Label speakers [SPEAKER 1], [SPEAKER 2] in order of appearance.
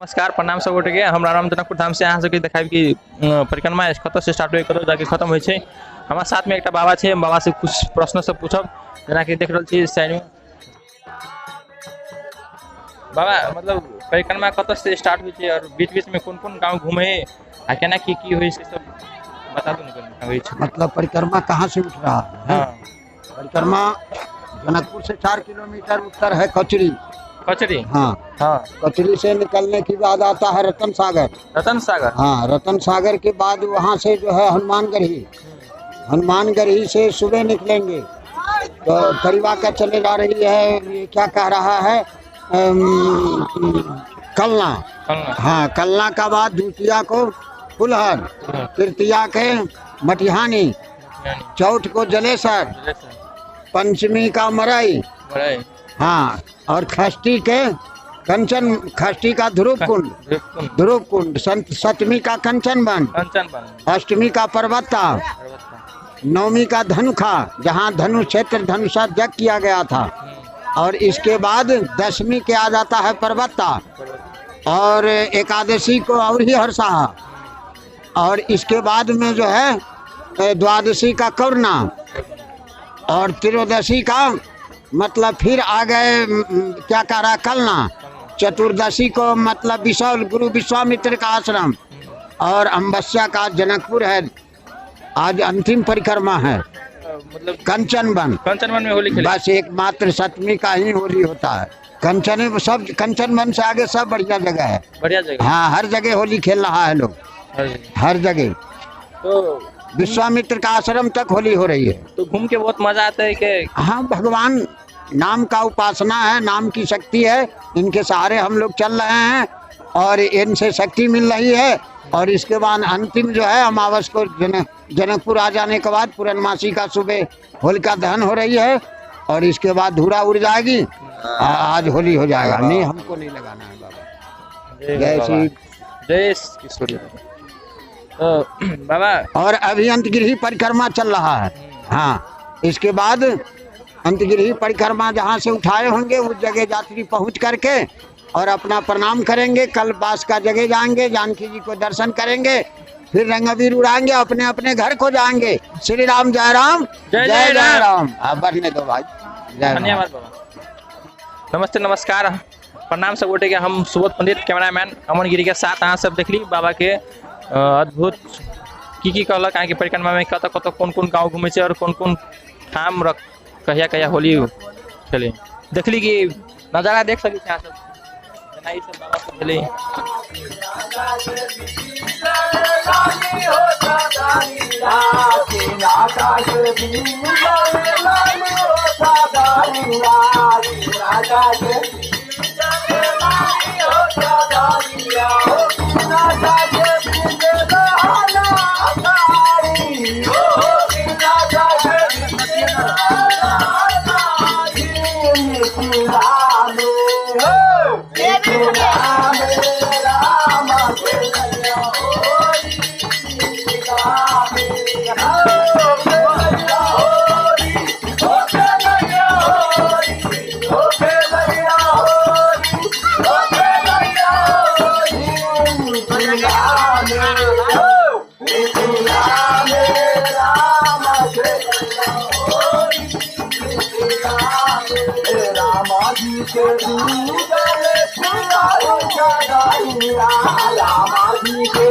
[SPEAKER 1] नमस्कार प्रणाम सब गोटे के हमरा नाम जनकपुर धाम से अहाँ सबके देखाब कि परिक्रमा कत से स्टार्ट कतौ जाके खत्म होइ छै। हमारा साथ में एक बाबा छे, बाबा से कुछ प्रश्न सब पूछब जना कि देख रहल छी साइड में। बाबा मतलब परिक्रमा कत से स्टार्ट होइ छै और बीच बीच में कौन कौन गांव घूमे आ केना की होइ छै सब बता दू न होइ छै।
[SPEAKER 2] मतलब परिक्रमा कहाँ से उठ रहा है?
[SPEAKER 1] हां
[SPEAKER 2] परिक्रमा जनकपुर से 4 किलोमीटर उत्तर है कचरी।
[SPEAKER 1] कचरी
[SPEAKER 2] हाँ
[SPEAKER 1] हाँ
[SPEAKER 2] कचरी से निकलने के बाद आता है रतन सागर।
[SPEAKER 1] रतन सागर
[SPEAKER 2] हाँ रतन सागर के बाद वहाँ से जो है हनुमानगढ़ी से सुबह निकलेंगे तो करीबा का चले जा रही है, ये क्या कह रहा है कलना। हाँ कलना का बाद द्वितीया को फुलहर, तृतीया के मटिहानी, चौथ को जलेसर, पंचमी का मरई, हाँ और खष्टी के कंचन, खष्टी का ध्रुव कुंड, सप्तमी का कंचन बन, अष्टमी का पर्वता, नवमी का धनुखा जहाँ धनु क्षेत्र धनुषा यज्ञ किया गया था, और इसके बाद दशमी के आ जाता है पर्वता, और एकादशी को और ही हरसाहा, और इसके बाद में जो है द्वादशी का करुणा, और त्रयोदशी का मतलब फिर आ गए क्या कह रहा कलना, चतुर्दशी को मतलब विशाल गुरु विश्वामित्र का आश्रम, और अम्बस्या का जनकपुर है। आज अंतिम परिक्रमा है
[SPEAKER 1] मतलब
[SPEAKER 2] कंचन वन
[SPEAKER 1] में होली खेली।
[SPEAKER 2] बस एकमात्र सप्तमी का ही होली होता है। कंचन वन से आगे सब बढ़िया जगह है,
[SPEAKER 1] बढ़िया जगह।
[SPEAKER 2] हाँ हर जगह होली खेल रहा है लोग, हर जगह।
[SPEAKER 1] तो
[SPEAKER 2] विश्वामित्र का आश्रम तक होली हो रही है।
[SPEAKER 1] तो घूम के बहुत मजा आता है कि
[SPEAKER 2] हाँ भगवान नाम का उपासना है, नाम की शक्ति है, इनके सहारे हम लोग चल रहे हैं और इनसे शक्ति मिल रही है। और इसके बाद अंतिम जो है अमावस को जनकपुर आ जाने के बाद पूर्णमासी का सुबह होलिका दहन हो रही है, और इसके बाद धूरा उड़ जाएगी, आज होली हो जाएगा। नहीं हमको नहीं लगाना है बाबा। जय श्री
[SPEAKER 1] जय किशोरी। तो बाबा
[SPEAKER 2] और अभी अंतगिरी परिक्रमा चल रहा है। हाँ इसके बाद अंतगिरी परिक्रमा जहाँ से उठाए होंगे उस जगह यात्री पहुँच करके और अपना प्रणाम करेंगे। कल बास का जगह जाएंगे, जानकी जी को दर्शन करेंगे, फिर रंग अबीर उड़ाएंगे, अपने अपने घर को जाएंगे। श्री राम जय राम
[SPEAKER 1] जय जय राम।
[SPEAKER 2] आप बढ़ने दो भाई।
[SPEAKER 1] धन्यवाद बाबा। नमस्ते नमस्कार प्रणाम सब गोटे के। हम सुबोध पंडित कैमरामैन अमन गिरी के साथ अहाँ सब देखली बाबा के अद्भुत की कहलक अहाँ के परिक्रमा में कत कत कौन कौन गाँव घूमे से और कौन कौन ठाम कहिया कहिया होली खेले देखली कि नजारा देख सकी अहाँ सब ई सब बाबा सब खेले।
[SPEAKER 3] रामा जी के